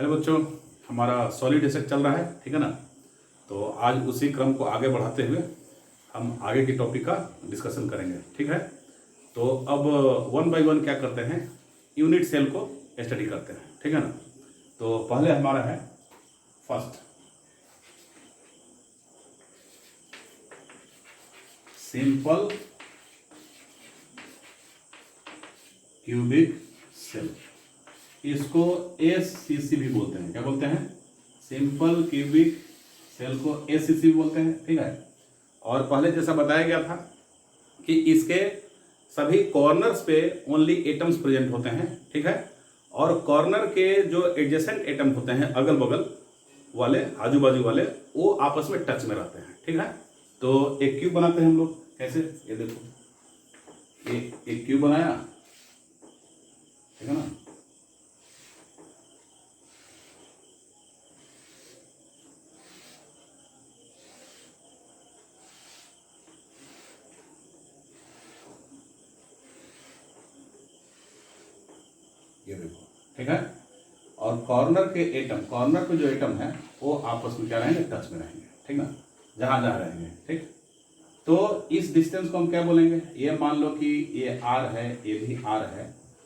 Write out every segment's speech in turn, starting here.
Hello बच्चों, हमारा solid asset चल रहा है, ठीक है ना। तो आज उसी क्रम को आगे बढ़ाते हुए हम आगे की टॉपिक का डिस्कशन करेंगे, ठीक है। तो अब वन बाय वन क्या करते हैं, यूनिट सेल को स्टडी करते हैं, ठीक है ना। तो पहले हमारा है फर्स्ट सिंपल क्यूबिक सेल, इसको एससीसी भी बोलते हैं। क्या बोलते हैं? सिंपल क्यूबिक सेल को एससीसी भी बोलते हैं, ठीक है। और पहले जैसा बताया गया था कि इसके सभी कॉर्नर्स पे ओनली एटम्स प्रेजेंट होते हैं, ठीक है। और कॉर्नर के जो एडजेसेंट एटम होते हैं, अगल बगल वाले, आजू बाजू वाले, वो आपस में टच में रहते हैं, ठीक है। तो एक क्यूब बनाते हैं हम लोग। कैसे? ये देखो, एक क्यूब बनाया, ठीक है ना। ये देखो, ठीक है। और कॉर्नर के एटम, कॉर्नर पे जो एटम है वो आपस में क्या रहेंगे? टच में रहेंगे, ठीक ना, जहां जहां रहेंगे, ठीक। तो इस डिस्टेंस को हम क्या बोलेंगे? ये मान लो कि ये आर है, ये भी आर है।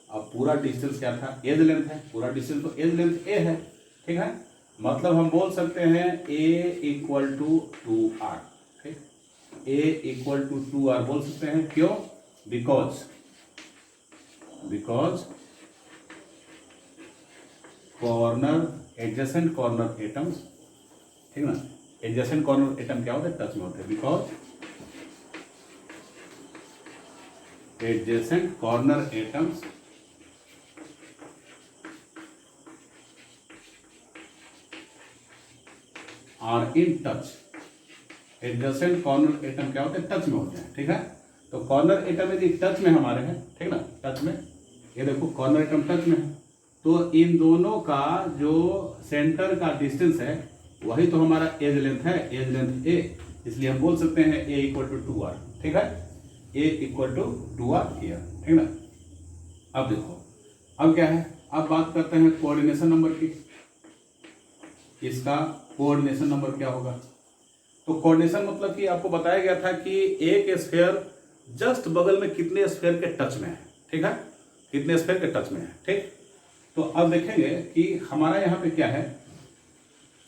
अब पूरा डिस्टेंस क्या था? एज लेंथ है। पूरा डिस्टेंस तो एज लेंथ ए है, ठीक है। मतलब हम बोल सकते हैं ए इक्वल टू 2r, ठीक। ए इक्वल टू 2r बोल सकते हैं। क्यों? Because corner, adjacent corner atoms, ठीक ना। एडजेसेंट कॉर्नर एटम क्या होते हैं? टच में होते हैं। Because adjacent corner atoms are in touch. Adjacent corner atom क्या होते हैं? टच में होते हैं, ठीक है। तो कॉर्नर एटम यदि टच में हमारे हैं, ठीक ना, टच में, ये देखो कॉर्नर एटम टच में है, तो इन दोनों का जो सेंटर का डिस्टेंस है वही तो हमारा एज लेंथ है, एज लेंथ ए। इसलिए हम बोल सकते हैं ए इक्वल टू 2r, ठीक है। ए इक्वल टू 2r हियर, ठीक ना। अब देखो, अब क्या है, अब बात करते हैं कोऑर्डिनेशन नंबर की। इसका कोऑर्डिनेशन नंबर क्या होगा? तो कोऑर्डिनेशन मतलब कि आपको बताया गया था कि एक स्फीयर जस्ट बगल में कितने स्फीयर के टच में है, ठीक है, कितने स्फीयर के टच में है, ठीक। तो अब देखेंगे कि हमारा यहाँ पे क्या है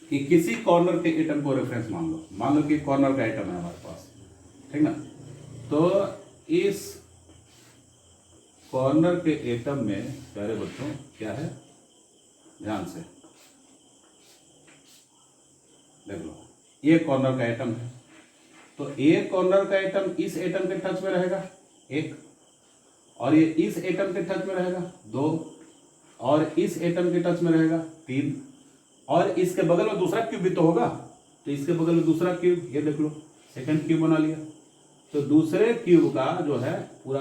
कि किसी कॉर्नर के एटम को रेफरेंस मान लो कि कॉर्नर का एटम है हमारे पास, ठीक ना। तो इस कॉर्नर के एटम में प्यारे बच्चों क्या है, ध्यान से देख लो, ये कॉर्नर का एटम है। तो ये कॉर्नर का एटम इस एटम के टच में रहेगा, एक, और ये इस एटम के टच में रहेगा, दो, और इस एटम के टच में रहेगा, तीन, और इसके बगल में दूसरा क्यूब भी तो होगा, तो इसके बगल में दूसरा क्यूब, ये देख लो, सेकंड क्यूब बना लिया। तो दूसरे क्यूब का जो है पूरा,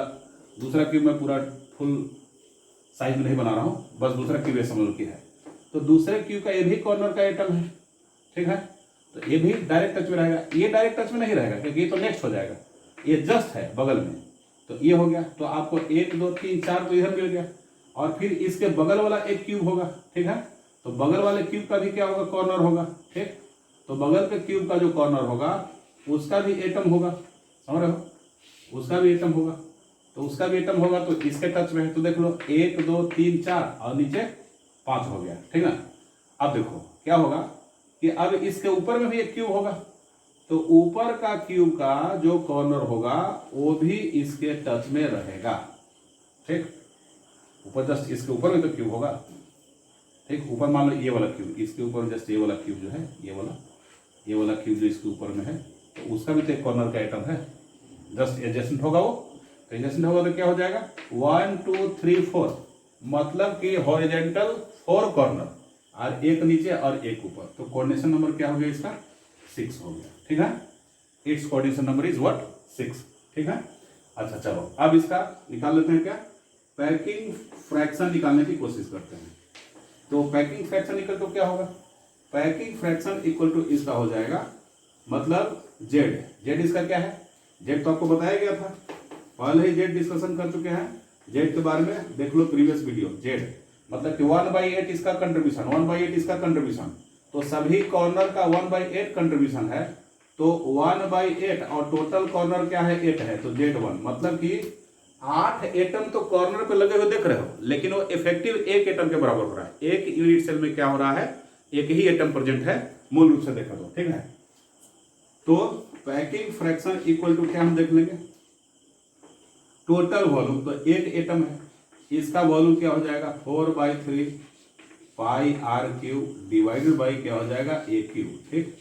दूसरा क्यूब में पूरा फुल साइज में नहीं बना रहा हूं, बस दूसरा क्यूब ये समझ लो कि है। तो दूसरे क्यूब का ये भी कॉर्नर का एटम है, ठीक है। तो ये भी डायरेक्ट टच में रहेगा, ये डायरेक्ट टच में नहीं रहेगा क्योंकि ये तो नेक्स्ट हो जाएगा, ये जस्ट है बगल में। तो ये हो गया, तो आपको 1 2 3 4 तो इधर मिल गया। और फिर इसके बगल वाला एक क्यूब होगा, ठीक है। तो बगल वाले क्यूब का भी क्या होगा? कॉर्नर होगा, ठीक। तो बगल के क्यूब का जो कॉर्नर होगा उसका भी एटम होगा, समझ रहे हो, उसका भी एटम होगा। तो उसका भी एटम होगा तो इसके टच में है। तो देख लो 1 2 3 4 और नीचे 5 हो गया, ठीक ना। अब देखो क्या होगा कि अब इसके ऊपर में भी एक क्यूब होगा, तो ऊपर का क्यूब का जो कॉर्नर होगा वो भी इसके टच में रहेगा, ठीक। ऊपर जस्ट इसके ऊपर में तो क्यूब होगा, ठीक। ऊपर मान लो ये वाला क्यूब, इसके ऊपर जस्ट ये वाला क्यूब जो है, ये वाला क्यूब जो इसके ऊपर में है, तो उसका भी तो एक कॉर्नर का आइटम है, जस्ट एडजेसेंट होगा वो। तो एडजेसेंट होगा तो क्या हो जाएगा? 1 2 3 4, मतलब कि हॉरिजॉन्टल 4 कॉर्नर, और एक नीचे और एक ऊपर। तो कोऑर्डिनेशन नंबर क्या हो गया इसका? 6 हो गया, ठीक है। It's coordination number is what? 6, ठीक है। अच्छा चलो, अब इसका निकाल लेते हैं, क्या पैकिंग फ्रैक्शन निकालने की कोशिश करते हैं। तो पैकिंग फ्रैक्शन इक्वल टू क्या होगा? पैकिंग फ्रैक्शन इक्वल टू इसका हो जाएगा, मतलब जेड इसका क्या है? जेड तो आपको बताया गया था, पहले ही जेड डिस्कशन कर चुके हैं। जेड के बारे में देख लो प्रीवियस वीडियो। जेड मतलब कि 1/8 इसका कंट्रीब्यूशन, 1/8 इसका कंट्रीब्यूशन, तो सभी कॉर्नर का 1/8 कंट्रीब्यूशन है, तो 1/8 और टोटल कॉर्नर क्या है 8 है, तो Z1 मतलब कि 8 एटम तो कॉर्नर पे लगे हुए देख रहे हो, लेकिन वो इफेक्टिव 1 एटम के बराबर हो रहा है। एक यूनिट सेल में क्या हो रहा है, एक ही एटम प्रेजेंट है, मूल रूप से देखा तो ठीक है। तो पैकिंग फ्रैक्शन इक्वल टू क्या हम देख लेंगे, टोटल वॉल्यूम, तो 8 एटम है, इसका वॉल्यूम क्या हो जाएगा 4/3 pi are cube divided by क्या हो जाएगा ए क्यूब, ठीक,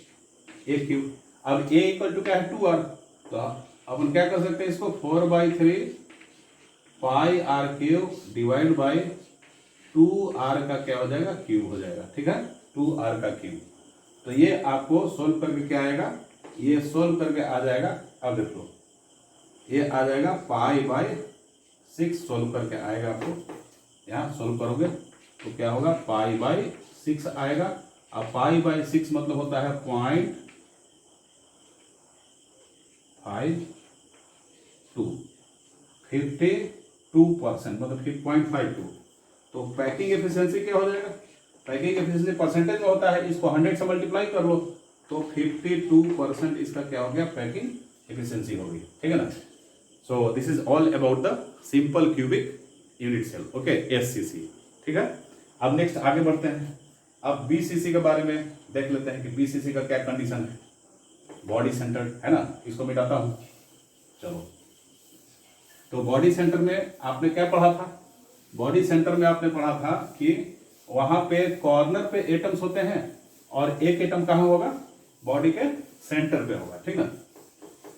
ए क्यूब। अब ए इक्वल टू क्या है 2r, तो अपन क्या कर सकते हैं इसको 4/3 pi are cube divide by 2r का क्या हो जाएगा क्यूब हो जाएगा, ठीक है, 2r का क्यूब। तो ये आपको सोल्व करके क्या आएगा, ये सोल्व करके आ जाएगा, अब देखो ये आ जाएगा π/6 सोल्व करके आएगा, आपको यहाँ सोल्व करोगे तो क्या होगा π/6 आएगा। अब π/6 मतलब होता है 0.52 मतलब 0.52। तो पैकिंग एफिशिएंसी क्या हो जाएगा, पैकिंग एफिशिएंसी परसेंटेज में होता है, इसको 100 से मल्टीप्लाई कर लो तो 52% इसका क्या हो गया पैकिंग एफिशिएंसी होगी, ठीक है ना। So this is all about the simple cubic unit cell, okay, SCC, ठीक है। अब नेक्स्ट आगे बढ़ते हैं, अब BCC के बारे में देख लेते हैं कि BCC का क्या कंडीशन है, बॉडी सेंटर्ड है ना, इसको मिटाता हूं, चलो। तो बॉडी सेंटर में आपने क्या पढ़ा था, बॉडी सेंटर में आपने पढ़ा था कि वहां पे कॉर्नर पे एटम्स होते हैं और एक एटम कहां होगा, बॉडी के सेंटर पे होगा, ठीक ना।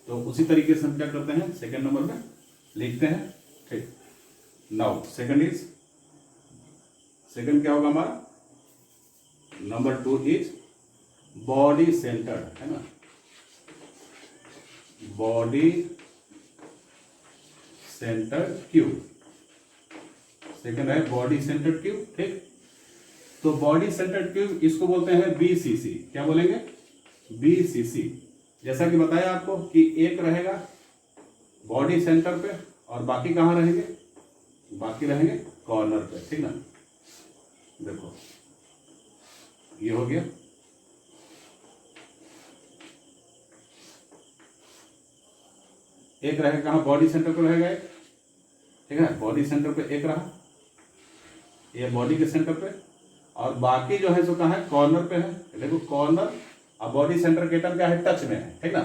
तो उसी तरीके से हम क्या करते हैं, सेकंड नंबर में लिखते हैं, ठीक। नाउ सेकंड क्या होगा हमारा, नंबर 2 इज बॉडी सेंटर्ड, है ना, बॉडी सेंटर्ड क्यूब, सेकंड है बॉडी सेंटर्ड क्यूब, ठीक। तो बॉडी सेंटर्ड क्यूब इसको बोलते हैं BCC, क्या बोलेंगे BCC। जैसा कि बताया आपको कि एक रहेगा बॉडी सेंटर पे और बाकी कहां रहेंगे, बाकी रहेंगे कॉर्नर पे, ठीक ना। देखो ये हो गया, एक रहेगा कहां, बॉडी सेंटर पे रहेगा एक, ठीक है, बॉडी सेंटर पे एक रहा, ये बॉडी के सेंटर पे, और बाकी जो है सो कहां है, कॉर्नर पे है। देखो कॉर्नर और बॉडी सेंटर के एटम क्या है, टच में है, ठीक ना।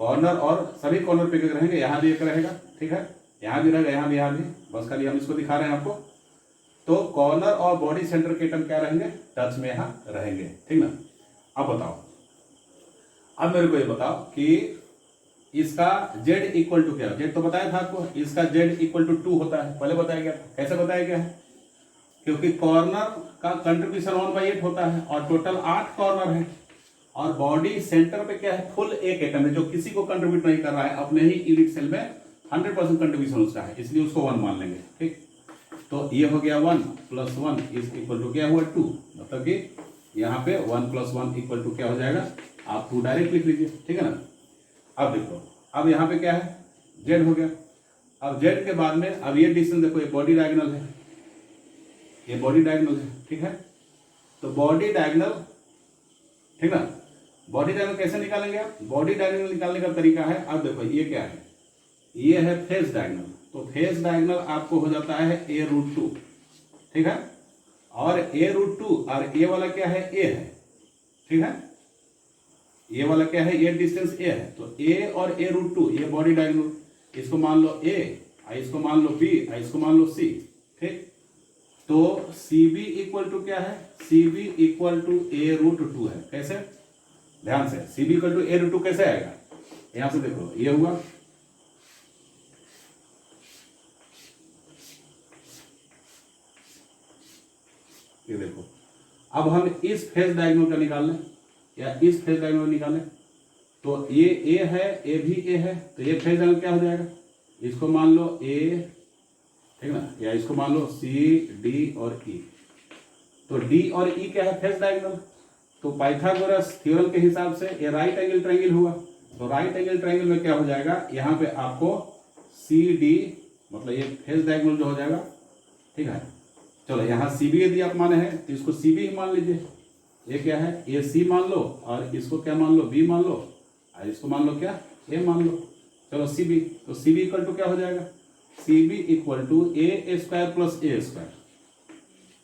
कॉर्नर और सभी कॉर्नर पे एक रहेंगे, यहां भी एक रहेगा, ठीक है, यहां भी रहेगा, यहां भी, बस खाली हम इसको दिखा रहे हैं आपको। तो कॉर्नर और बॉडी सेंटर के एटम क्या रहेंगे, टच में यहां रहेंगे, ठीक ना। अब बताओ, अब मेरे को ये बताओ कि इसका Z इक्वल टू क्या, Z तो बताया था आपको, इसका Z इक्वल टू 2 होता है, पहले बताया गया था, कैसे बताया गया है, क्योंकि कॉर्नर का कंट्रीब्यूशन 1/8 होता है और टोटल 8 कॉर्नर है, और बॉडी सेंटर पे क्या है, फुल एक एटम है जो किसी को कंट्रीब्यूट नहीं कर रहा है, अपने ही यूनिट सेल में 100% कंट्रीब्यूशन उसका है, इसलिए उसको 1 मान लेंगे, ठीक। तो ये हो गया 1 + 1 इज इक्वल टू क्या हुआ 2, मतलब कि यहाँ पे 1 + 1 इक्वल टू क्या हो जाएगा, आप 2 डायरेक्ट लिख लीजिए, ठीक है ना। अब देखो, अब यहाँ पे क्या है, Z हो गया। अब Z के बाद में अब ये डिस्टेंस देखो, ये बॉडी डायगोनल है, ये बॉडी डायगोनल है, ठीक है। तो बॉडी डायगोनल, ठीक ना, बॉडी डायगोनल कैसे निकालेंगे आप, बॉडी डायगोनल निकालने का तरीका है, अब देखो ये क्या है, ये है फेस डायगोनल, तो फेस डायगोनल आपको हो जाता है a√2, ठीक है, और a√2 और a वाला क्या है, a है, ठीक है, ये वाला क्या है, ये डिस्टेंस a है, तो a और a√2 ये बॉडी डायगोनल, इसको मान लो a, इसको मान लो b, इसको मान लो c, ठीक। तो CB इक्वल टू क्या है, CB इक्वल टू a√2 है, कैसे, ध्यान से, CB इक्वल टू a√2 कैसे आएगा, यहां से देखो ये हुआ, ये देखो। अब हम इस फेस डायगोनल का निकाल लें या इस फेस डायगोनल निकालें, तो ये A है, ये भी A है, तो ये फेस डायगोनल क्या हो जाएगा, इसको मान लो A, ठीक ना, या इसको मान लो C, D और E। तो D और E क्या है, फेस डायगोनल, तो पाइथागोरस थ्योरम के हिसाब से ये राइट एंगल ट्रायंगल हुआ, तो राइट एंगल ट्रायंगल में क्या हो जाएगा, यहाँ पे आपको CD मतलब ये फेस डायगोनल जो हो जाएगा, ठीक है, चलो यहाँ सी बी यदि आप माने हैं तो इसको सी बी ही मान लीजिए। ये क्या है, ए सी मान लो और इसको क्या मान लो, बी मान लो, और इसको मान लो क्या, ए मान लो। चलो सी बी, तो सी बी इक्वल टू क्या हो जाएगा, C B equal to A square plus A square,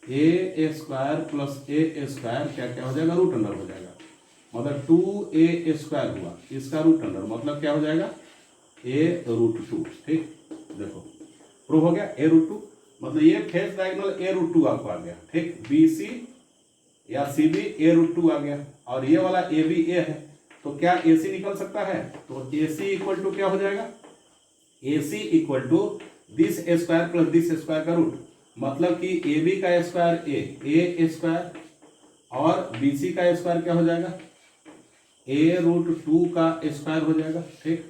A square plus A square क्या क्या हो जाएगा, रूट अंडर हो जाएगा। मतलब 2a स्क्वायर हुआ, इसका रूट अंडर मतलब क्या हो जाएगा, a√2। ठीक, देखो प्रूव हो गया, a√2 मतलब ये फेस डायगोनल a√2 आपको आ गया। ठीक, बी सी या सी बी a√2 आ गया, और ये वाला ए बी ए है, तो क्या ए सी निकल सकता है, तो ए सी इक्वल टू क्या हो जाएगा, A C equal to this square plus this square का रूट, मतलब कि ए बी का स्क्वायर ए स्क्वायर और बी सी का स्क्वायर क्या हो जाएगा, a√2 का स्क्वायर हो जाएगा। ठीक,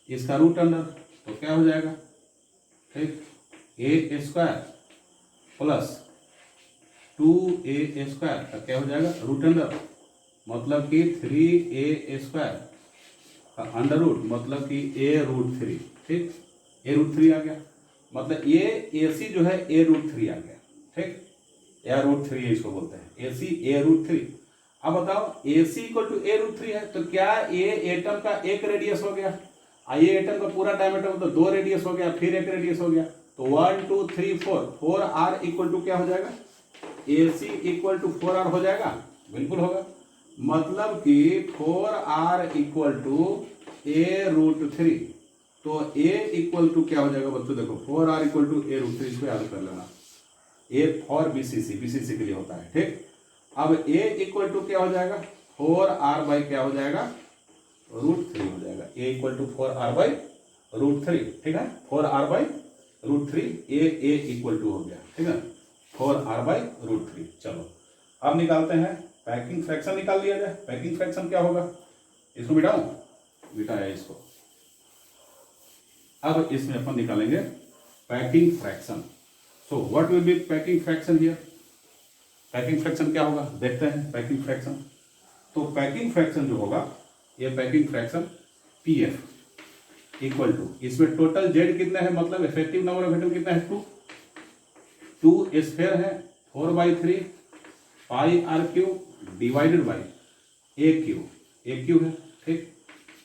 इसका रूट अंडर तो क्या हो जाएगा, ठीक, ए स्क्वायर प्लस 2a स्क्वायर का क्या हो जाएगा, रूट अंडर मतलब कि 3a स्क्वायर का अंडर रूट मतलब कि a√3। ठीक, a√3 आ गया, मतलब ये ए सी जो है a√3 आ गया। ठीक, a√3 इसको बोलते हैं, ए सी a√3। अब बताओ ए सी इक्वल टू a√3 है, तो क्या ये एटम का एक रेडियस हो गया, ये एटम का पूरा डायमीटर मतलब 2 रेडियस हो गया, फिर एक रेडियस हो गया, तो 1 2 3 4 4r इक्वल टू क्या हो जाएगा, A C equal to 4r हो जाएगा, बिल्कुल होगा। मतलब कि 4r इक्वल टू a√3, तो a इक्वल टू क्या हो जाएगा बच्चों, देखो 4r इक्वल टू a√3, इसको याद कर लेना, ए फॉर बीसीसी, बीसीसी के लिए होता है। ठीक, अब a इक्वल टू क्या हो जाएगा, 4r बाई क्या हो जाएगा, √3 हो जाएगा, a equal to 4r by √3। ठीक है, 4r by √3, a equal to हो गया। ठीक है, 4r बाई √3। चलो अब निकालते हैं पैकिंग फ्रैक्शन, निकाल लिया जाए। पैकिंग फ्रैक्शन क्या होगा, इसको मिटाऊं, मिटाया इसको। अब इसमें अपन निकालेंगे packing fraction. So what will be packing fraction here, packing fraction क्या होगा देखते हैं। पैकिंग फ्रैक्शन, तो पैकिंग फ्रैक्शन जो होगा, ये packing fraction PF equal to, इसमें टोटल जेड कितने हैं, मतलब इफेक्टिव नंबर ऑफ एटम कितना है, 2 स्फेयर है, 4/3 pi are cube divided by A cube है। ठीक,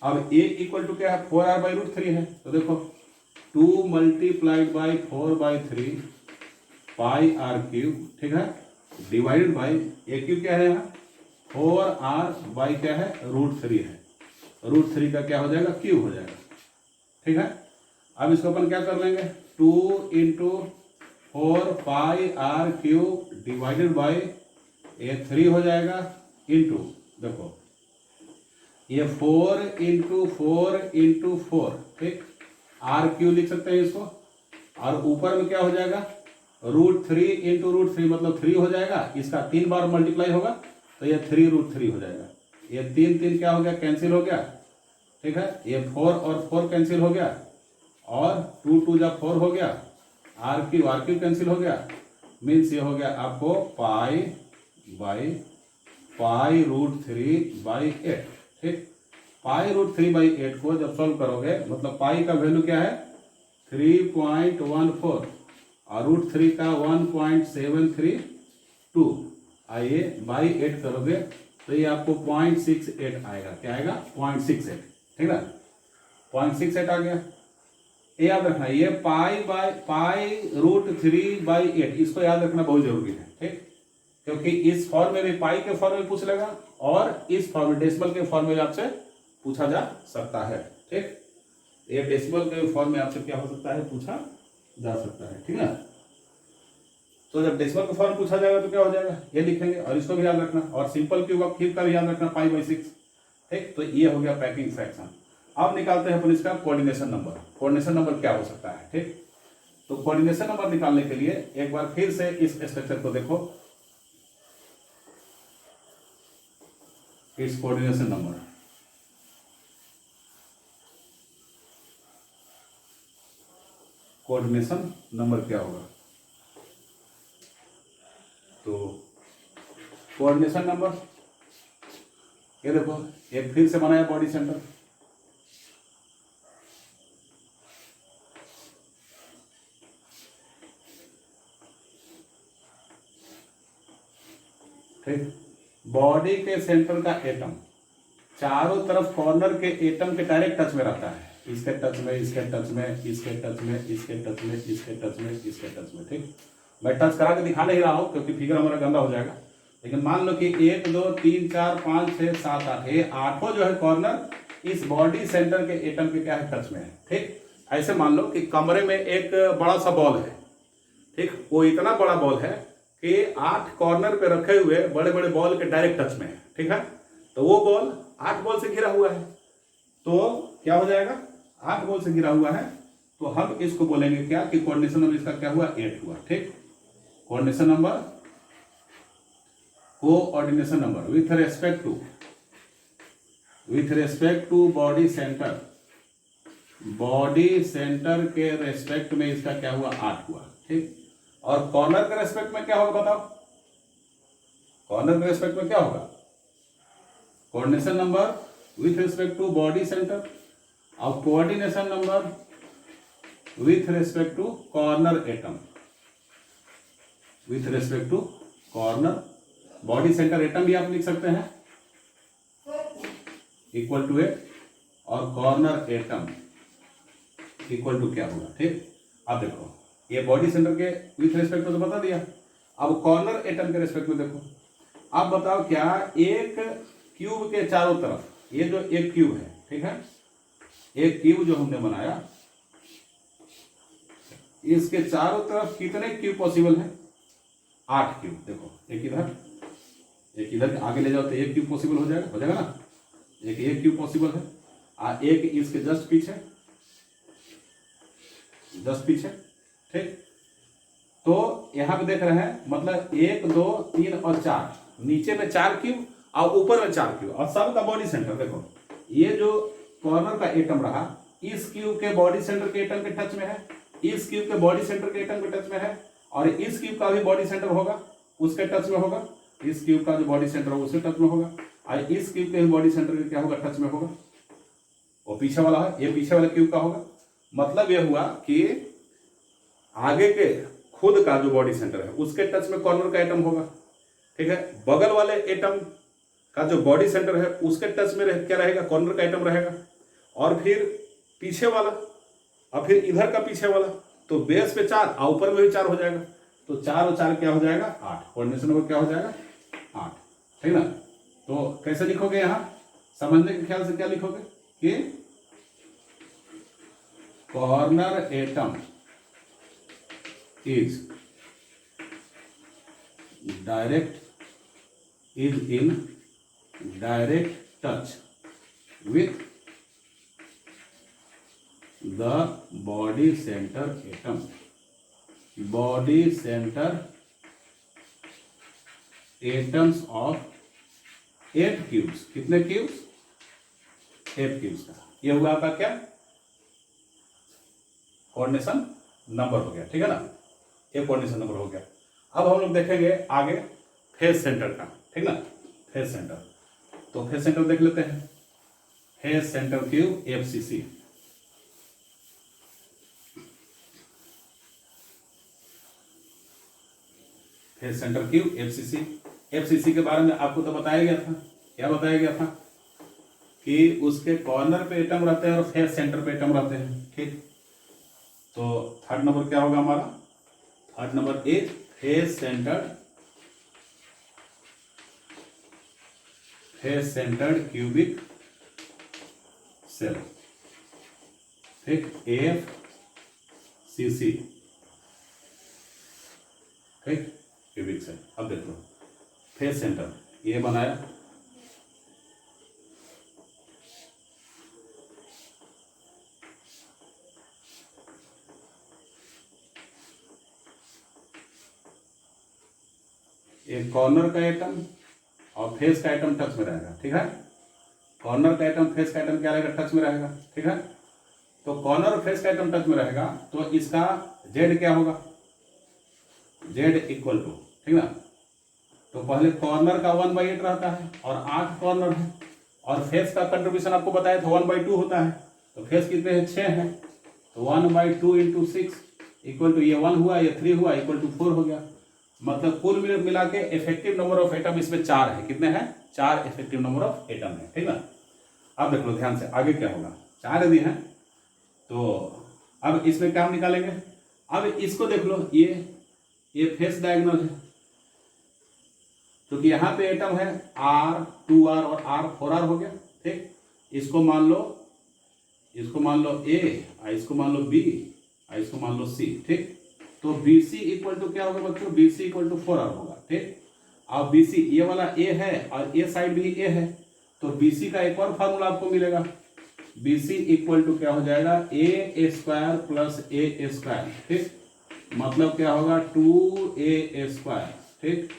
अब ए इक्वल टू क्या है, 4r बाई √3 है, तो देखो 2 multiplied by 4/3 pi are cube, ठीक है, डिवाइडेड बाई ए क्यू क्या है यहाँ, 4r बाई क्या है, √3 है, √3 का क्या हो जाएगा, क्यूब हो जाएगा। ठीक है, अब इसको अपन क्या कर लेंगे, 2 into 4 pi are cube divided by ये 3 हो जाएगा, इंटू देखो ये 4 इंटू 4 इंटू 4, ठीक, आर क्यू लिख सकते हैं इसको, और ऊपर में क्या हो जाएगा, √3 इंटू √3 मतलब 3 हो जाएगा, इसका 3 बार मल्टीप्लाई होगा तो ये 3√3 हो जाएगा, ये 3 क्या हो गया, कैंसिल हो गया। ठीक है, ये 4 और 4 कैंसिल हो गया, और 2 2 जा 4 हो गया, आर क्यू कैंसिल हो गया, मीन्स ये हो गया आपको पाई √3/8। ठीक, पाई √3/8 को जब सॉल्व करोगे मतलब पाई का वैल्यू क्या है, 3.14 और √3 का 1.732, आइए बाई 8 करोगे तो ये आपको 0.68 आएगा, क्या आएगा, 0.68। ठीक है, 0.68 आ गया। ये याद रखना, ये पाई √3/8, इसको याद रखना बहुत जरूरी है। ठीक, क्योंकि इस फॉर्म में भी पाई के फॉर्म में पूछ लेगा, और इस फॉर्म में डेसिमल के फॉर्म में आपसे पूछा जा सकता है। ठीक, ये डेसिमल के फॉर्म में आपसे क्या हो सकता है, पूछा जा सकता है। ठीक है, तो जब डेसिमल का फॉर्म पूछा जाएगा तो क्या हो जाएगा, ये लिखेंगे, और इसको भी याद रखना, और सिंपल क्यूब का भी याद रखना, π/6। ठीक, तो ये हो गया पैकिंग फ्रैक्शन। अब निकालते हैं अपन इसका कोऑर्डिनेशन नंबर। कोऑर्डिनेशन नंबर क्या हो सकता है, ठीक, तो कोऑर्डिनेशन नंबर निकालने के लिए एक बार फिर से इस स्ट्रक्चर को देखो, इस कोऑर्डिनेशन नंबर, कोऑर्डिनेशन नंबर क्या होगा, तो कोऑर्डिनेशन नंबर ये देखो, एक फिर से बनाया बॉडी सेंटर, ठीक। बॉडी के सेंटर का एटम चारों तरफ कॉर्नर के एटम के डायरेक्ट टच में रहता है, इसके टच में, इसके टच में, इसके टच में, इसके टच में, इसके टच में, इसके टच में। ठीक, मैं टच करा के दिखा नहीं रहा हूं क्योंकि फिगर हमारा गंदा हो जाएगा, लेकिन मान लो कि 1 2 3 4 5 6 7 8 ये आठों जो है कॉर्नर इस बॉडी सेंटर के एटम के क्या है, टच में है। ठीक, ऐसे मान लो कि कमरे में एक बड़ा सा बॉल है, ठीक, वो इतना बड़ा बॉल है कि 8 कॉर्नर पे रखे हुए बड़े बड़े बॉल के डायरेक्ट टच में है। ठीक है, तो वो बॉल 8 बॉल से घिरा हुआ है, तो क्या हो जाएगा, 8 बॉल से घिरा हुआ है, तो हम इसको बोलेंगे क्या कि कोऑर्डिनेशन नंबर इसका क्या हुआ, 8 हुआ। ठीक, coordination number, coordination number with respect to body centre, body centre के रेस्पेक्ट में इसका क्या हुआ, 8 हुआ। ठीक, और कॉर्नर के रेस्पेक्ट में क्या होगा बताओ, कॉर्नर के रेस्पेक्ट में क्या होगा, coordination number with respect to body centre और coordination number with respect to corner atom, with respect to corner, body centre atom भी आप लिख सकते हैं इक्वल टू 8 और कॉर्नर एटम इक्वल टू क्या होगा। ठीक, अब देखो ये बॉडी सेंटर के विथ रेस्पेक्ट में तो बता दिया, अब कॉर्नर एटम के रेस्पेक्ट में देखो, अब बताओ क्या एक क्यूब के चारों तरफ, ये जो एक क्यूब है, ठीक है, एक क्यूब जो हमने बनाया इसके चारों तरफ कितने क्यूब पॉसिबल है, 8 क्यूब। देखो एक इधर आगे ले जाओ तो एक क्यूब पॉसिबल हो जाएगा ना, एक क्यूब पॉसिबल है, एक इसके जस्ट पीछे, ठीक, तो यहां पे देख रहे हैं मतलब 1 2 3 और 4, नीचे में 4 क्यूब और ऊपर में 4 क्यूब, और सबका बॉडी सेंटर देखो, ये जो कॉर्नर का एटम रहा इस क्यूब के बॉडी सेंटर के एटम के टच में है, इस क्यूब के बॉडी सेंटर के एटम के टच में है, और इस क्यूब का भी बॉडी सेंटर होगा उसके टच में होगा, इस क्यूब का जो बॉडी सेंटर होगा उसके टच में होगा, और इस क्यूब के बॉडी सेंटर के क्या होगा, टच में होगा, वो पीछे वाला है, ये पीछे वाले क्यूब का होगा। मतलब यह हुआ कि आगे के खुद का जो बॉडी सेंटर है उसके टच में कॉर्नर का एटम होगा। ठीक है, बगल वाले एटम का जो बॉडी सेंटर है उसके टच में क्या रहेगा, कॉर्नर का एटम रहेगा, और फिर पीछे वाला और फिर इधर का पीछे वाला, तो बेस पे 4 और ऊपर में भी 4 हो जाएगा, तो 4 और 4 क्या हो जाएगा, 8, कोऑर्डिनेशन नंबर क्या हो जाएगा, 8। ठीक ना, तो कैसे लिखोगे, यहां समझने के ख्याल से क्या लिखोगे कि corner atom is in direct touch with the body center atom, body center atoms of 8 cubes, कितने क्यूब्स, 8 क्यूब्स का, ये हुआ आपका क्या, कोऑर्डिनेशन नंबर हो गया। ठीक है ना, एक कोऑर्डिनेशन नंबर हो गया। अब हम लोग देखेंगे आगे फेस सेंटर का, ठीक ना, फेस सेंटर, तो फेस सेंटर देख लेते हैं, face centre cube FCC, face centre cube FCC, FCC के बारे में आपको तो बताया गया था, क्या बताया गया था कि उसके कॉर्नर पे एटम रहते हैं और फेस सेंटर पे एटम रहते हैं। ठीक, तो थर्ड नंबर क्या होगा हमारा, third number A face centred cubic cell, ठीक, एफसीसी, ठीक, क्यूबिक सेल। अब देखो फेस सेंटर ये बनाया, एक कॉर्नर का एटम और फेस का एटम टच में रहेगा। ठीक है, कॉर्नर का एटम फेस का एटम क्या रहेगा, टच में रहेगा। ठीक है, तो कॉर्नर और फेस का एटम टच में रहेगा तो इसका जेड क्या होगा, जेड इक्वल टू, ठीक ना, तो पहले कॉर्नर का 1/8 रहता है और 8 कॉर्नर है, और फेस का कंट्रीब्यूशन आपको बताया था 1/2 होता है, तो फेस कितने हैं, 6 है, तो 1/2 × 6 इक्वल टू, ये 1 हुआ, ये 3 हुआ, इक्वल टू 4 हो गया। मतलब कुल मिला के इफेक्टिव नंबर ऑफ एटम इसमें 4 है। कितने हैं? 4 इफेक्टिव नंबर ऑफ एटम है, ठीक ना। अब देख लो ध्यान से आगे क्या होगा। 4 यदि है तो अब इसमें क्या हम निकालेंगे। अब इसको देख लो, ये फेस डायगोनल है, क्योंकि यहाँ पे एटम है R 2R और R 4R हो गया, ठीक। इसको मान लो A, इसको मान लो B, इसको मान लो C, ठीक। तो BC इक्वल टू क्या होगा बच्चों? BC इक्वल टू 4R होगा, ठीक। अब BC ये वाला A है और ये साइड भी A है, तो BC का एक और फार्मूला आपको मिलेगा। BC इक्वल टू क्या हो जाएगा? A square plus A square, ठीक। मतलब क्या होगा? 2A स्क्वायर, ठीक।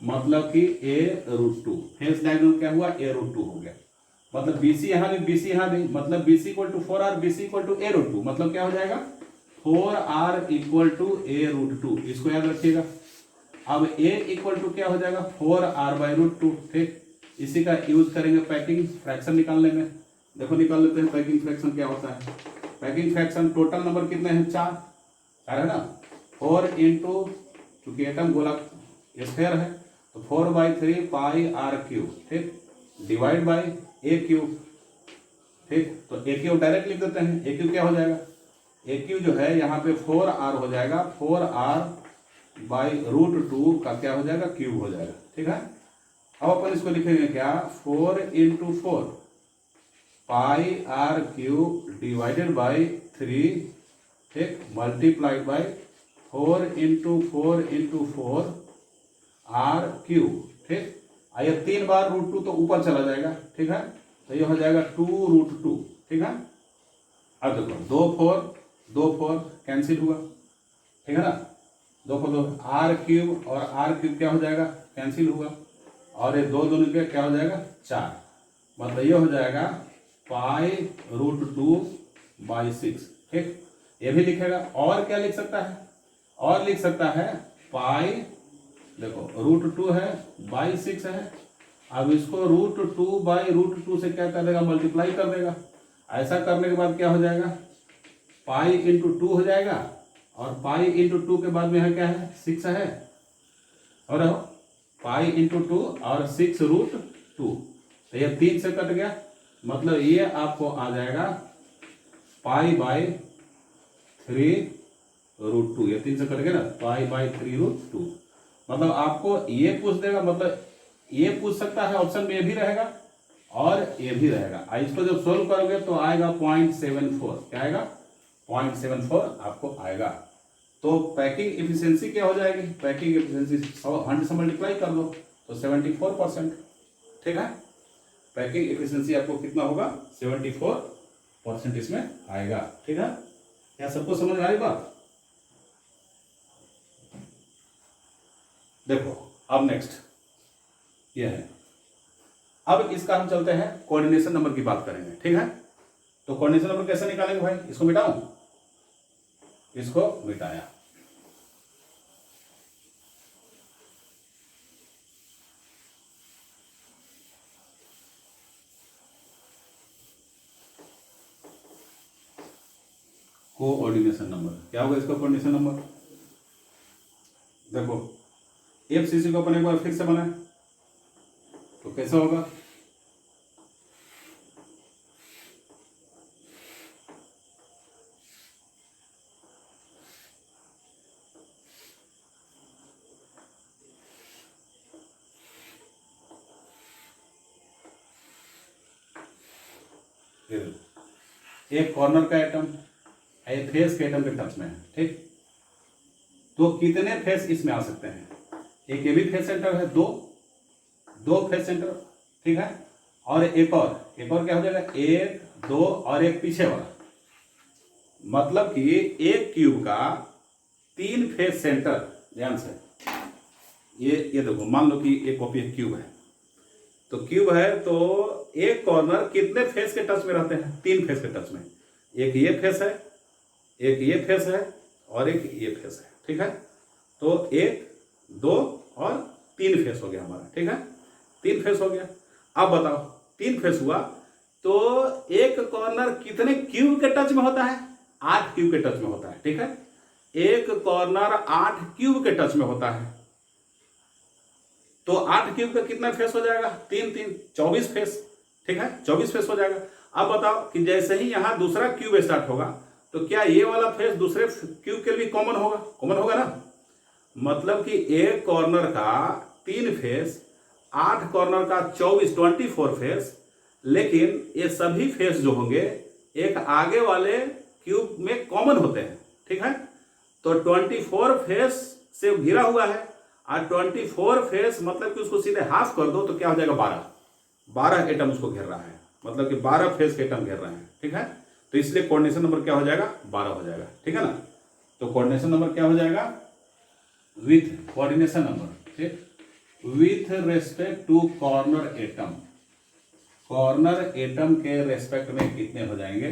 मतलब कि A√2। फेस डायगोनल क्या हुआ? A√2 हो गया। मतलब BC यहाँ भी, BC यहाँ भी, मतलब BC equal to 4R, BC equal to A√2। मतलब क्या हो जाएगा? 4R equal to A√2। इसको याद रखिएगा। अब A इक्वल टू क्या हो जाएगा? 4R/√2, ठीक। इसी का यूज करेंगे पैकिंग फ्रैक्शन निकालने में। देखो निकाल लेते हैं पैकिंग फ्रैक्शन क्या होता है। पैकिंग फ्रैक्शन टोटल नंबर कितने हैं? 4 है ना। 4 इंटू, चूंकि एटम गोला स्फेयर है तो 4/3 πr³, ठीक, डिवाइड बाई A³, ठीक। तो A³ डायरेक्ट लिख देते हैं। A³ क्या हो जाएगा? A³ जो है यहाँ पे 4R हो जाएगा, 4R/√2 का क्या हो जाएगा? क्यूब हो जाएगा, ठीक है। अब अपन इसको लिखेंगे क्या? 4 इंटू 4 πr³ डिवाइडेड बाई 3, ठीक, multiplied by 4 into 4 into 4 R³, ठीक। ये 3 बार √2 तो ऊपर चला जाएगा, ठीक है। तो ये हो जाएगा 2√2, ठीक है। अब देखो 2 4 कैंसिल हुआ, ठीक है ना। 2 4 2 R³ और R³ क्या हो जाएगा? कैंसिल हुआ। और ये 2 2 क्या हो जाएगा? 4। मतलब ये हो जाएगा π√2/6, ठीक। ये भी लिखेगा। और क्या लिख सकता है? और लिख सकता है पाई, देखो √2 है बाई 6 है। अब इसको √2/√2 से क्या कर देगा? मल्टीप्लाई कर देगा। ऐसा करने के बाद क्या हो जाएगा? पाई इंटू 2 हो जाएगा। और पाई इंटू 2 के बाद में है क्या है? 6 है। और पाई इंटू 2 और 6√2, तो ये 3 से कट गया। मतलब ये आपको आ जाएगा π/3√2। ये 3 से कट गया ना, π/3√2। मतलब आपको ये पूछ देगा, मतलब ये पूछ सकता है। ऑप्शन में ये भी रहेगा और ये भी रहेगा। इसको जब सोल्व करोगे तो आएगा 0.74। क्या आएगा? 0.74 आपको आएगा। तो पैकिंग एफिशिएंसी क्या हो जाएगी? पैकिंग एफिशिएंसी 100 से मल्टीप्लाई कर दो तो 74%, ठीक है। पैकिंग एफिशिएंसी आपको कितना होगा? 74% इसमें आएगा, ठीक है। क्या सबको समझ में आई बात? देखो अब नेक्स्ट ये है। अब इसका हम चलते हैं कोऑर्डिनेशन नंबर की बात करेंगे, ठीक है। तो कोऑर्डिनेशन नंबर कैसे निकालेंगे भाई? इसको मिटाऊं, इसको मिटाया। कोऑर्डिनेशन नंबर क्या होगा? इसका कोऑर्डिनेशन नंबर देखो, FCC को अपन एक बार फिर से बनाए तो कैसा होगा? एक कॉर्नर का एटम है, फेस के एटम के टच में है, ठीक। तो कितने फेस इसमें आ सकते हैं? एक ये भी फेस सेंटर है, दो फेस सेंटर, ठीक है। और एक और क्या हो जाएगा? 1 2 और एक पीछे वाला। मतलब कि एक क्यूब का 3 फेस सेंटर। ध्यान से ये देखो, मान लो कि एक कॉपी क्यूब है, तो क्यूब है तो एक कॉर्नर कितने फेस के टच में रहते हैं? 3 फेस के टच में। एक ये फेस है, एक ये फेस है और एक ये फेस है, ठीक है। तो 1 2 और 3 फेस हो गया हमारा, ठीक है। 3 फेस हो गया। अब बताओ 3 फेस हुआ तो एक कॉर्नर कितने क्यूब के टच में होता है? 8 क्यूब के टच में होता है, ठीक है। एक कॉर्नर 8 क्यूब के टच में होता है। तो 8 क्यूब का कितना फेस हो जाएगा, 3 3 24 फेस, ठीक है 24 फेस हो जाएगा। अब बताओ कि जैसे ही यहाँ दूसरा क्यूब स्टार्ट होगा तो क्या ये वाला फेस दूसरे क्यूब के लिए कॉमन होगा, कॉमन होगा ना। मतलब कि एक कॉर्नर का 3 फेस, 8 कॉर्नर का 24 फेस, लेकिन ये सभी फेस जो होंगे एक आगे वाले क्यूब में कॉमन होते हैं, ठीक है। तो 24 फेस से घिरा हुआ है और 24 फेस मतलब कि उसको सीधे हाफ कर दो तो क्या हो जाएगा, 12 एटम उसको घेर रहा है, मतलब कि 12 फेस के एटम घेर रहे हैं, ठीक है। तो इसलिए कोऑर्डिनेशन नंबर क्या हो जाएगा, 12 हो जाएगा, ठीक है ना। तो कोऑर्डिनेशन नंबर क्या हो जाएगा, विथ कोऑर्डिनेशन नंबर, ठीक, with respect to corner atom, corner atom के रेस्पेक्ट में कितने हो जाएंगे,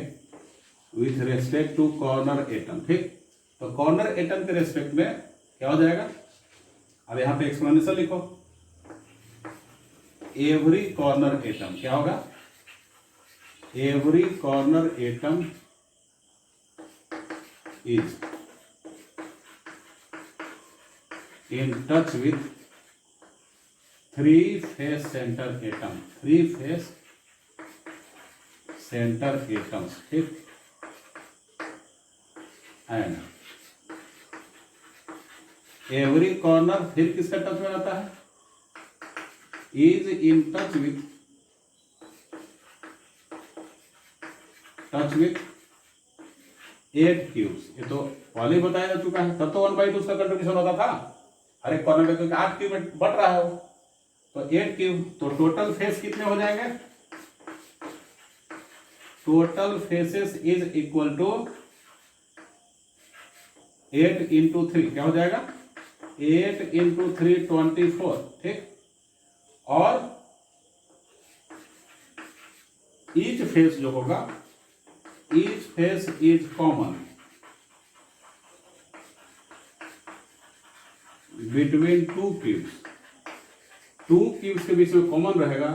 with respect to corner atom, ठीक। तो कॉर्नर एटम के रेस्पेक्ट में क्या हो जाएगा, अब यहां पे एक्सप्लेनेशन लिखो, एवरी कॉर्नर एटम क्या होगा, every corner atom is in touch with 3 face centre atom, 3 face centre atoms, ठीक। एंड एवरी कॉर्नर फिर किसका टच में रहता है, is in touch with 8 cubes. ये तो पहले ही बताया जा चुका है, तब तो 1/2 उसका कंट्रीब्यूशन होता था, हर एक कॉर्नर में 8 क्यूब में बट रहा है वो, तो 8 क्यूब, तो टोटल फेस कितने हो जाएंगे, total faces is equal to 8 into 3 क्या हो जाएगा, 8 इंटू 3 24, ठीक। और ईच फेस जो होगा, each face is common between 2 cubes, 2 cubes के बीच में कॉमन रहेगा,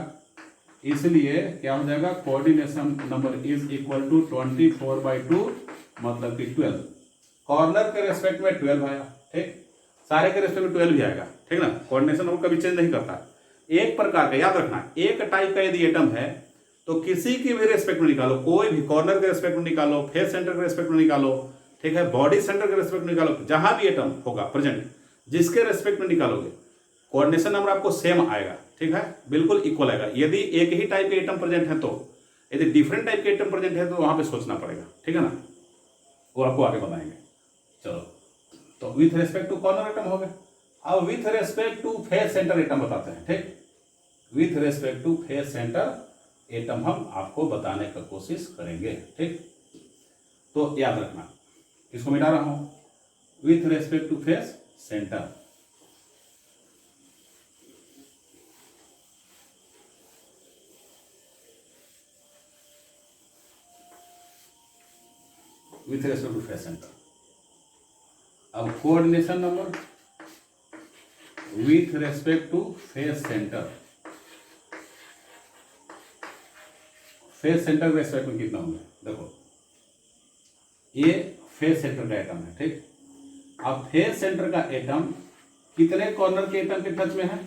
इसलिए क्या हो जाएगा, coordination number is equal to 24/2 मतलब कि 12। कॉर्नर के रेस्पेक्ट में 12 आया, ठीक, सारे के रेस्पेक्ट में 12 भी आएगा, ठीक ना। कोऑर्डिनेशन नंबर कभी चेंज नहीं करता। एक प्रकार का याद रखना, एक टाइप का यदि एटम है तो किसी की भी रेस्पेक्ट में निकालो, कोई भी कॉर्नर के रेस्पेक्ट में निकालो, फेस सेंटर के रेस्पेक्ट में निकालो, ठीक है, बॉडी सेंटर के रेस्पेक्ट में निकालो, जहां भी एटम होगा प्रेजेंट जिसके रेस्पेक्ट में निकालोगे कोऑर्डिनेशन नंबर आपको सेम आएगा, ठीक है, बिल्कुल इक्वल आएगा। यदि एक ही टाइप के एटम प्रेजेंट है, तो यदि डिफरेंट टाइप के एटम प्रेजेंट है तो वहां पे सोचना पड़ेगा, ठीक है ना, वो आपको आगे बताएंगे। चलो, तो with respect to corner atom हो गया। अब with respect to face centre atom बताते हैं, ठीक, with respect to face centre atom हम आपको बताने का कोशिश करेंगे, ठीक। तो याद रखना, इसको मिटा रहा हूं, with respect to face centre, with respect to face centre. अब coordination number with respect to face centre, face centre के रेस्पेक्ट में कितना होंगे, देखो ये फेस सेंटर का एटम है, ठीक। अब फेस सेंटर का एटम कितने कॉर्नर के एटम के टच में है,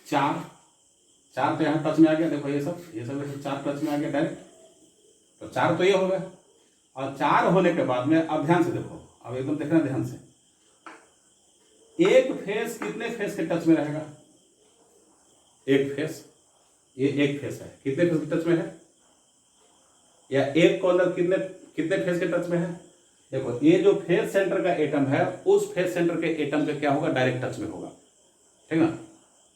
4 तो यहां टच में आ गया, देखो ये सब 4 टच में आ गया डायरेक्ट, तो 4 तो ये हो गया। और 4 होने के बाद में अब ध्यान से देखो, अब एकदम देखना ध्यान से, एक फेस कितने फेस के टच में रहेगा, एक फेस, ये एक फेस है, कितने फेस के टच में है, या एक कॉर्नर कितने फेस के टच में है। देखो ये जो फेस सेंटर का एटम है उस फेस सेंटर के एटम के क्या होगा, डायरेक्ट टच में होगा, ठीक ना।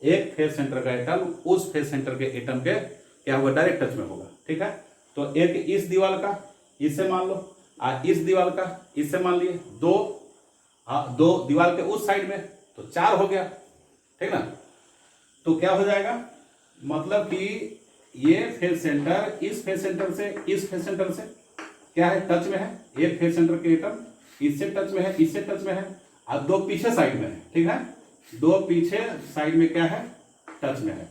एक फेस सेंटर का एटम उस फेस सेंटर के एटम के क्या होगा, डायरेक्ट टच में होगा, ठीक है। तो एक इस दीवार का इससे मान लो, इस दीवार का इससे मान लिए, दो दीवार के उस साइड में, तो 4 हो गया, ठीक ना। तो क्या हो जाएगा, मतलब कि ये फेस सेंटर इस फेस सेंटर से इस फेस सेंटर से क्या है, टच में है, एक फेस सेंटर के एटम इससे टच में है, इससे टच में है, और 2 पीछे साइड में है, ठीक है, 2 पीछे साइड में क्या है, टच में है।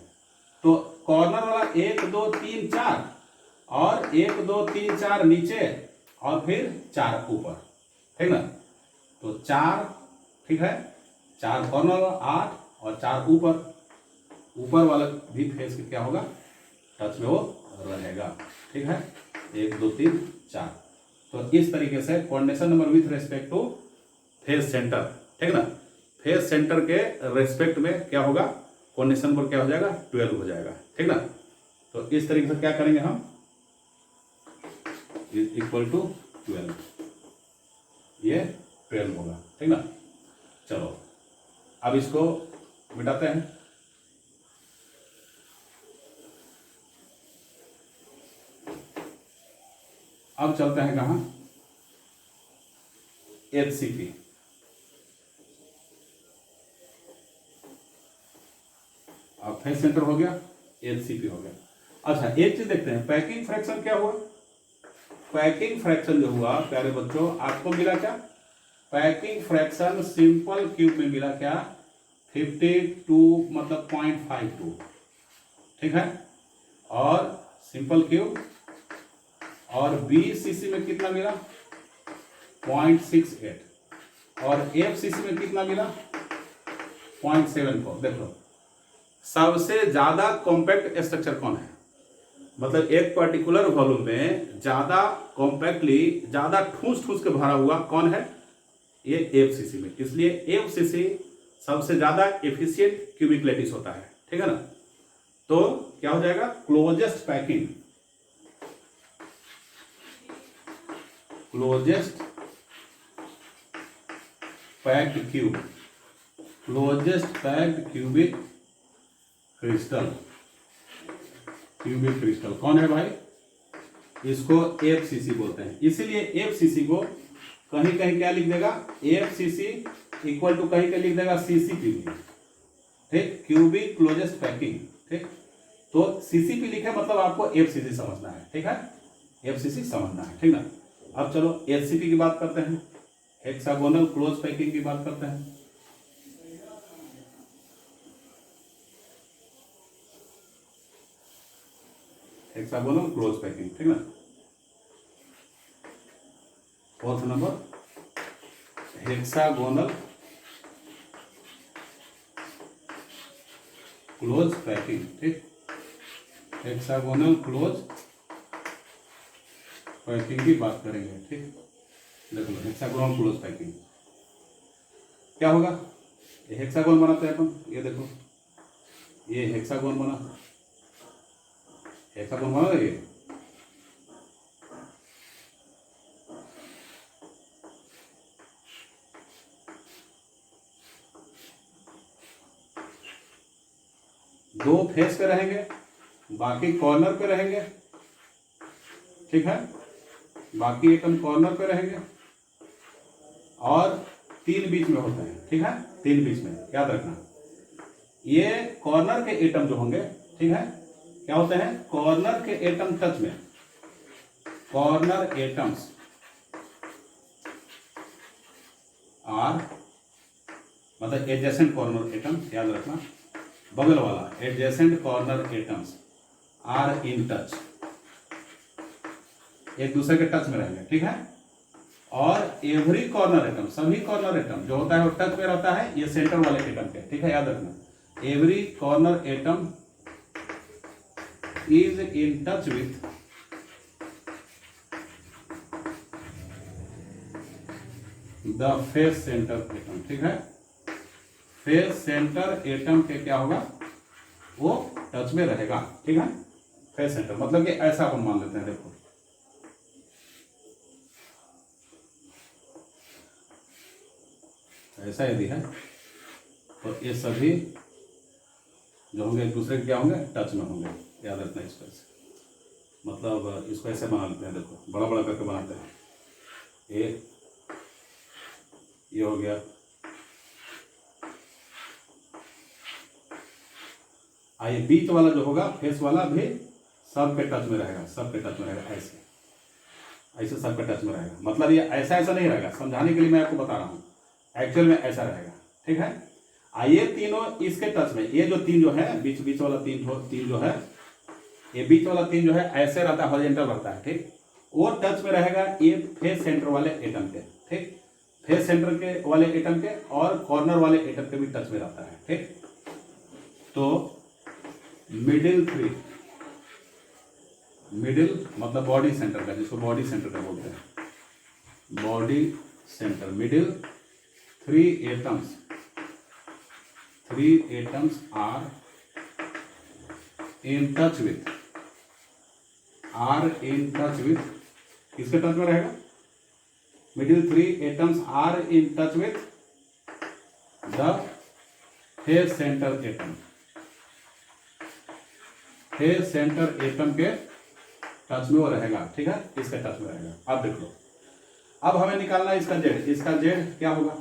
तो कॉर्नर वाला 1 2 3 4 और 1 2 3 4 नीचे और फिर 4 ऊपर, ठीक ना। तो 4, ठीक है, 4 कॉर्नर, 8 और 4 ऊपर, ऊपर वाला भी फेस के क्या होगा, टच में वो रहेगा। ठीक है, 1 2 3 4। तो इस तरीके से coordination number with respect to face centre, ठीक ना, फेस सेंटर के रेस्पेक्ट में क्या होगा, कोऑर्डिनेशन नंबर क्या हो जाएगा, 12 हो जाएगा। ठीक ना, तो इस तरीके से क्या करेंगे हम, इज इक्वल टू 12, ये 12 होगा। ठीक ना, चलो अब इसको मिटाते हैं। अब चलते हैं कहाँ, HCP। अब फेस सेंटर हो गया, HCP हो गया। अच्छा एक चीज देखते हैं, पैकिंग फ्रैक्शन क्या हुआ। पैकिंग फ्रैक्शन जो हुआ प्यारे बच्चों, आपको मिला क्या, पैकिंग फ्रैक्शन सिंपल क्यूब में मिला क्या, 52 मतलब 0.52। ठीक है, और सिंपल क्यूब, और BCC में कितना मिला 0.68, और FCC में कितना मिला 0.74। देखो सबसे ज्यादा कॉम्पैक्ट स्ट्रक्चर कौन है, मतलब एक पर्टिकुलर वॉल्यूम में ज्यादा कॉम्पैक्टली, ज्यादा ठूस ठूस के भरा हुआ कौन है, ये FCC में। इसलिए FCC सबसे ज्यादा एफिशिएंट क्यूबिक लैटिस होता है। ठीक है ना, तो क्या हो जाएगा, closest packing, closest packed cube, closest packed cubic crystal, cubic crystal कौन है भाई, इसको FCC बोलते हैं। इसीलिए FCC को कहीं कहीं क्या लिख देगा, FCC इक्वल टू कहीं कहीं लिख देगा CCP, ठीक, क्यूबिक क्लोजेस्ट पैकिंग। ठीक, तो CCP लिखे मतलब आपको FCC समझना है। ठीक है, FCC समझना है। ठीक ना, अब चलो HCP की बात करते हैं, हेक्सागोनल क्लोज पैकिंग की बात करते हैं। हेक्सागोनल क्लोज पैकिंग, ठीक ना, 4th number hexagonal close packing. ठीक, हेक्सागोनल क्लोज पैकिंग की बात करेंगे। ठीक, देखो हेक्सागोनल क्लोज पैकिंग क्या होगा, ये हेक्सागोन बनाते हैं अपन, ये देखो ये हेक्सागोन बना, हेक्सागोन बना ये, दो फेस पे रहेंगे, बाकी कॉर्नर पे रहेंगे। ठीक है, बाकी एटम कॉर्नर पे रहेंगे, और 3 बीच में होते हैं। ठीक है, 3 बीच में, याद रखना ये कॉर्नर के एटम जो होंगे, ठीक है, क्या होते हैं, कॉर्नर के एटम टच में, कॉर्नर एटम्स आर मतलब एडजेसेंट कॉर्नर एटम, याद रखना बगल वाला, adjacent corner atoms are in touch, एक दूसरे के टच में रहेंगे। ठीक है, और एवरी कॉर्नर एटम, सभी कॉर्नर एटम जो होता है वो टच में रहता है ये सेंटर वाले एटम के। ठीक है, याद रखना every corner atom is in touch with the face centre atom. ठीक है, फेस सेंटर एटम के क्या होगा, वो टच में रहेगा। ठीक है, फेस सेंटर मतलब कि ऐसा अपन मान लेते हैं, देखो ऐसा यदि है तो ये सभी जो होंगे एक दूसरे के क्या होंगे, टच में होंगे। याद रखना इस तरह से, मतलब इसको ऐसे बना लेते हैं, देखो बड़ा बड़ा करके बनाते हैं, ये हो गया, आइए बीच वाला जो होगा फेस वाला भी सब के टच में रहेगा, सब के टच में रहेगा, ऐसे ऐसे सब के टच में रहेगा। मतलब ये ऐसा ऐसा नहीं रहेगा, समझाने के लिए मैं आपको बता रहा हूँ, एक्चुअल में ऐसा रहेगा। ठीक है, आइए तीनों इसके टच में, ये जो 3 जो है बीच बीच वाला 3 जो है, ये बीच वाला 3 जो है ऐसे रहता है, हॉरिजॉन्टल रहता है। ठीक, वो टच में रहेगा ये फेस सेंटर वाले एटम के। ठीक, फेस सेंटर के वाले एटम के और कॉर्नर वाले एटम के भी टच में रहता है। ठीक, तो मिडिल 3, मिडिल मतलब बॉडी सेंटर का, जिसको बॉडी सेंटर का बोलते हैं, body centre, middle 3 atoms, 3 atoms are in touch with, are in touch with, किसके टच में रहेगा? Middle 3 atoms are in touch with the face centre atom, face centre atom के touch में वो रहेगा, ठीक है, इसके टच में रहेगा। अब देख लो, अब हमें निकालना है इसका जेड, इसका जेड क्या होगा?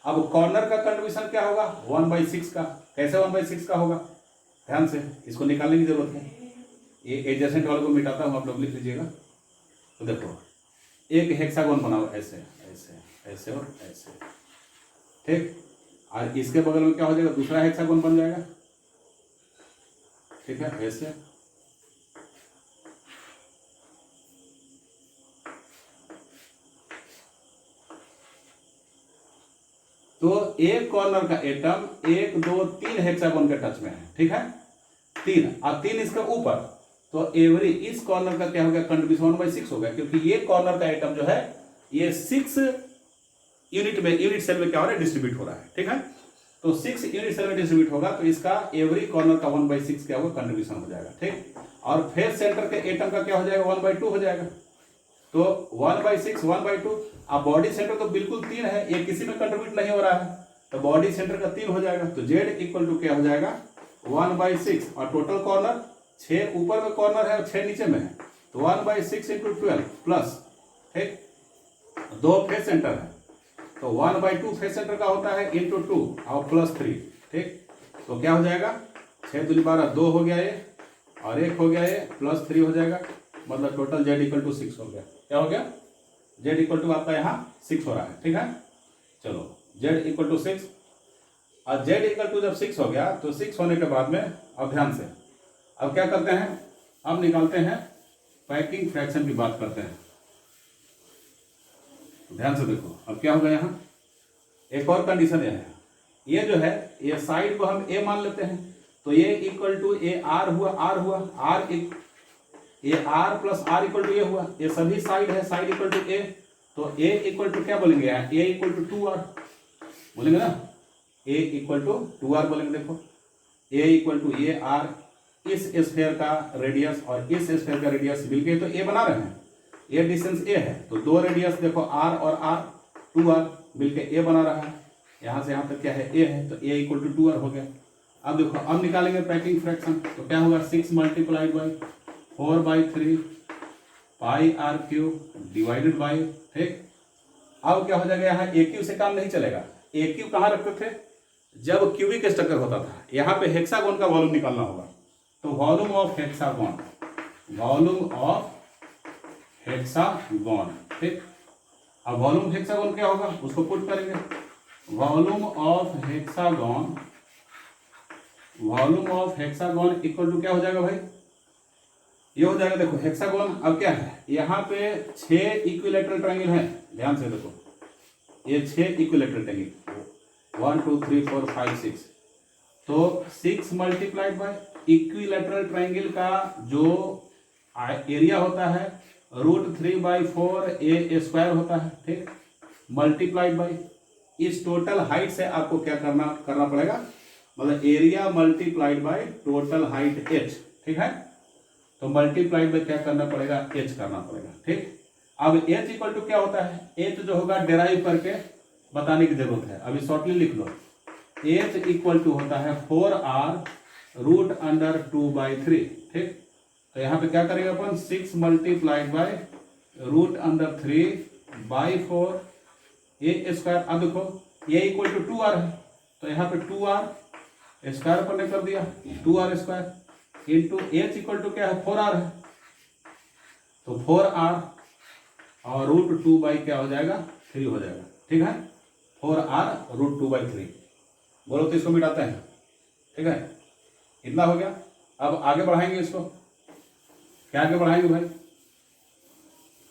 अब कॉर्नर का कंट्रीब्यूशन क्या होगा? 1/6 का। कैसे 1/6 का होगा? ध्यान से इसको निकालने की जरूरत है। ये एडजेसेंट वाले को मिटाता हूं, आप लोग लिख लीजिएगा। तो देखो, एक हेक्सागोन बनाओ, ऐसे ऐसे ऐसे और ऐसे, ठीक। और इसके बगल में क्या हो जाएगा? दूसरा हेक्सागोन बन जाएगा, ठीक है, ऐसे। तो एक कॉर्नर का एटम 1 2 3 हेक्सागोन के टच में है, ठीक है, 3 और 3 इसके ऊपर, तो एवरी इस कॉर्नर का क्या हो गया? कंट्रीब्यूशन 1/6 हो गया, क्योंकि ये कॉर्नर का एटम जो है ये 6 यूनिट में, यूनिट सेल में क्या हो रहा है? डिस्ट्रीब्यूट हो रहा है, ठीक है। तो 6 यूनिट सेल में डिस्ट्रीब्यूट होगा, तो इसका एवरी कॉर्नर का 1/6 क्या होगा? कंट्रीब्यूशन हो जाएगा, ठीक। और फेस सेंटर के एटम का क्या हो जाएगा? 1/2 हो जाएगा। तो 1/6 1/2। अब बॉडी सेंटर तो बिल्कुल 3 है, ये किसी में कंट्रीब्यूट नहीं हो रहा है, तो बॉडी सेंटर का 3 हो जाएगा। तो जेड इक्वल टू क्या हो जाएगा? 1/6। और टोटल कॉर्नर 6 ऊपर में कॉर्नर है और 6 नीचे में है, तो 1/6 × 12 प्लस, ठीक, 2 फेस सेंटर है, तो 1/2 फेस सेंटर का होता है इंटू 2 और प्लस 3, ठीक। तो क्या हो जाएगा? 6 दूनी 12, 2 हो गया ये, और 1 हो गया ये, प्लस 3 हो जाएगा, मतलब टोटल जेड इक्वल टू 6 हो गया। क्या हो गया? जेड इक्वल टू आपका यहाँ 6 हो रहा है, ठीक है। चलो, जेड इक्वल टू 6, और जेड इक्वल टू जब 6 हो गया, तो 6 होने के बाद में अब ध्यान से, अब क्या करते हैं? अब निकालते हैं पैकिंग फ्रैक्शन की बात करते हैं। ध्यान से देखो, अब क्या होगा? यहाँ एक और कंडीशन है, ये जो है ये साइड को हम ए मान लेते हैं, तो ये इक्वल टू ए आर हुआ, आर हुआ, आर ये R plus R equal to A हुआ, ये सभी साइड है, साइड इक्वल टू ए, तो ए इक्वल टू क्या बोलेंगे? ए इक्वल टू 2r बोलेंगे ना, ए इक्वल टू 2r बोलेंगे। देखो, ए इक्वल टू ए आर, इस स्फीयर का रेडियस और इस स्फीयर का रेडियस मिलके तो ए बना रहे हैं, ए डिस्टेंस ए है, तो 2 रेडियस देखो आर और आर, 2r मिलके ए बना रहा है, यहाँ से यहाँ तक क्या है? ए है, तो ए इक्वल टू 2r हो गया। अब देखो, अब निकालेंगे पैकिंग फ्रैक्शन, तो क्या होगा? 6 multiplied by 4/3 pi are cube divided by, ठीक। अब क्या हो जाएगा? यहाँ ए क्यू से काम नहीं चलेगा। ए क्यू कहाँ रखते थे? जब क्यूबिक स्ट्रक्चर होता था, यहाँ पे हेक्सागोन का वॉल्यूम निकालना होगा, तो volume of hexagon, volume of hexagon, ठीक। अब वॉल्यूम हेक्सागोन क्या होगा? उसको पुट करेंगे, volume of hexagon, volume of hexagon equal to क्या हो जाएगा भाई? ये हो जाएगा, देखो हेक्सागोन अब क्या है? यहाँ पे 6 इक्विलैटरल ट्रायंगल है, ध्यान से देखो, ये 6 इक्विलैटरल ट्रायंगल, 1 2 3 4 5 6, तो 6 मल्टीप्लाइड बाय इक्विलैटरल ट्रायंगल का जो एरिया होता है √3/4 ए स्क्वायर होता है, ठीक, मल्टीप्लाइड बाय इस टोटल हाइट से आपको क्या करना पड़ेगा? मतलब area multiplied by total height h, ठीक है। तो मल्टीप्लाइड बाय क्या करना पड़ेगा? h करना पड़ेगा, ठीक। अब h इक्वल टू क्या होता है? h जो होगा डेराइव करके बताने की जरूरत है, अभी शॉर्टली लिख लो। h इक्वल टू होता है 4r √2/3, ठीक। तो यहाँ पे क्या करेंगे अपन? 6 मल्टीप्लाइड बाय √3/4 ए स्क्वायर। अब देखो, a इक्वल टू 2r है, तो यहाँ पे 2r स्क्वायर अपन ने कर दिया, 2r square into h equal to क्या है? 4r है, तो 4r और √2 क्या हो जाएगा? 3 हो जाएगा, ठीक है। 4r √2/3 बोलो तो इसको मिटाते हैं, ठीक है। इतना हो गया। अब आगे बढ़ाएंगे इसको, क्या आगे बढ़ाएंगे भाई?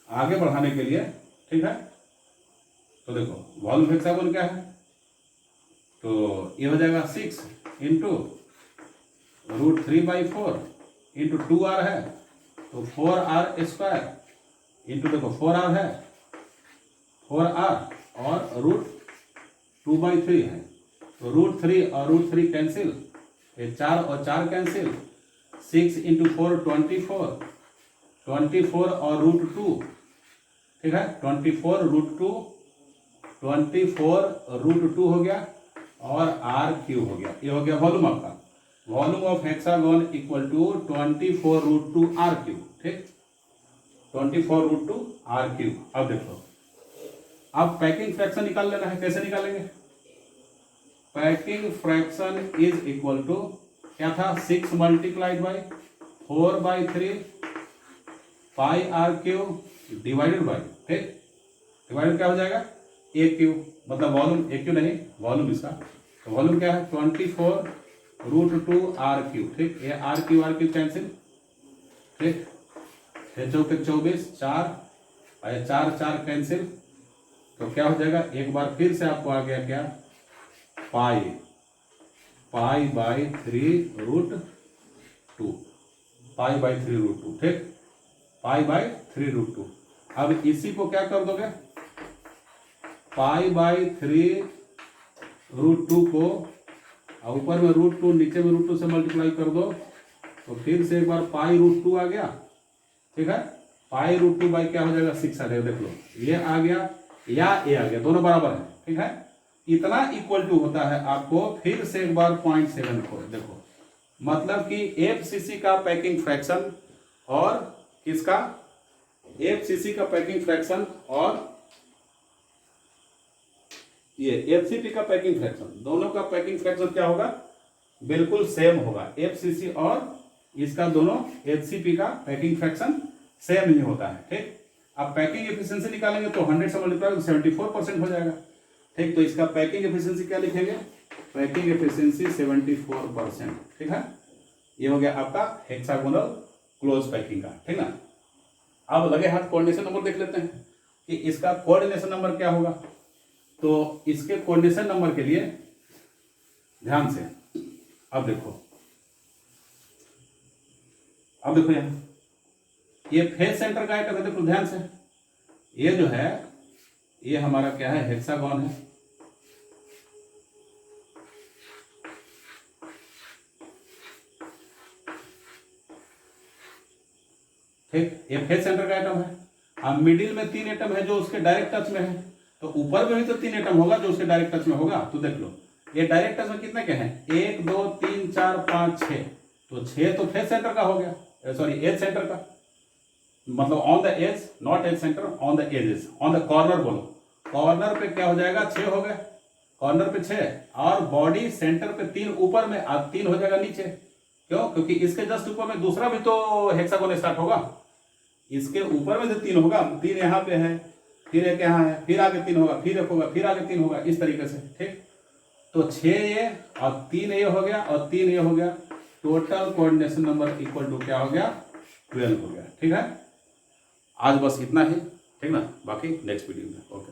आगे बढ़ाने के लिए, ठीक है, तो देखो वॉल्यूम हेक्सागोन क्या है? तो ये हो जाएगा 6 इंटू √3/4 इंटू 2r है तो 4r² इंटू देखो 4r है 4r और √2/3 है तो √3 और √3 कैंसिल, ये 4 और 4 कैंसिल, 6 इंटू 4 24 और √2, ठीक है 24 हो गया और r³ हो गया। ये हो गया वॉल्यूम आपका, volume of hexagon equal to 24√2r³, ठीक 24√2r³। अब देखो, अब पैकिंग फ्रैक्शन निकाल लेना है। कैसे निकालेंगे? Packing fraction is equal to क्या था, 6 multiplied by 4/3 πr³ divided by, ठीक डिवाइडेड क्या हो जाएगा, a³, मतलब वॉल्यूम, a³ नहीं वॉल्यूम इसका, तो वॉल्यूम क्या है 24√2r³, ठीक ये r³ कैंसिल, ठीक 6×4 = 24, 4 और 4 कैंसिल, तो क्या हो जाएगा, एक बार फिर से आपको आ गया क्या, π/3√2, π/3√2, ठीक π/3√2। अब इसी को क्या कर दोगे, π/3√2 को ऊपर में √2 नीचे में √2 से मल्टीप्लाई कर दो, तो फिर से एक बार π√2 आ गया, ठीक है π√2 बाई क्या हो जाएगा, 6 आ जाएगा। देख लो ये आ गया या ये आ गया, दोनों बराबर है, ठीक है इतना इक्वल टू होता है आपको। फिर से एक बार 0.7 को देखो, मतलब कि FCC का पैकिंग फ्रैक्शन और किसका, FCC का पैकिंग फ्रैक्शन और ये FCP का पैकिंग फ्रैक्शन, दोनों का पैकिंग फ्रैक्शन क्या होगा, बिल्कुल सेम होगा। FCC और इसका दोनों HCP का पैकिंग फ्रैक्शन सेम ही होता है, ठीक। अब पैकिंग एफिशिएंसी निकालेंगे तो 100 से मल्टीप्लाई 74% हो जाएगा, ठीक। तो इसका पैकिंग एफिशिएंसी क्या लिखेंगे, पैकिंग एफिशिएंसी 74%, ठीक है। ये हो गया आपका हेक्सागोनल क्लोज पैकिंग का, ठीक ना। अब लगे हाथ कोऑर्डिनेशन नंबर देख लेते हैं कि इसका कोऑर्डिनेशन नंबर क्या होगा। तो इसके कोऑर्डिनेशन नंबर के लिए ध्यान से अब देखो यहाँ ये फेस सेंटर का आइटम है, देखो ध्यान से, ये जो है ये हमारा क्या है, हेक्सागोन है, ठीक। ये फेस सेंटर का आइटम है। अब मिडिल में 3 एटम है जो उसके डायरेक्ट टच में है, तो ऊपर में भी तो 3 एटम होगा जो उसके डायरेक्ट टच में होगा। तो देख लो ये डायरेक्ट टच में कितने के हैं, 1 2 3 4 5 6, तो 6 तो फेस सेंटर का हो गया, सॉरी एज सेंटर का, मतलब on the edge, not edge centre, on the edges, on the corner बोलो, कॉर्नर पे क्या हो जाएगा, 6 हो गए, कॉर्नर पे 6, और बॉडी सेंटर पे 3 ऊपर में, अब 3 हो जाएगा नीचे, क्यों, क्योंकि इसके जस्ट ऊपर में दूसरा भी तो हेक्सागोन स्टार्ट होगा, इसके ऊपर में जो 3 होगा, 3 यहाँ पे है, फिर एक यहाँ है, फिर आगे 3 होगा, फिर एक होगा, फिर आगे 3 होगा, इस तरीके से, ठीक। तो 6 ये और 3 ये हो गया और 3 ये हो गया, total coordination number equal to क्या हो गया, 12 हो गया, ठीक है। आज बस इतना ही, ठीक ना, बाकी नेक्स्ट वीडियो में, ओके।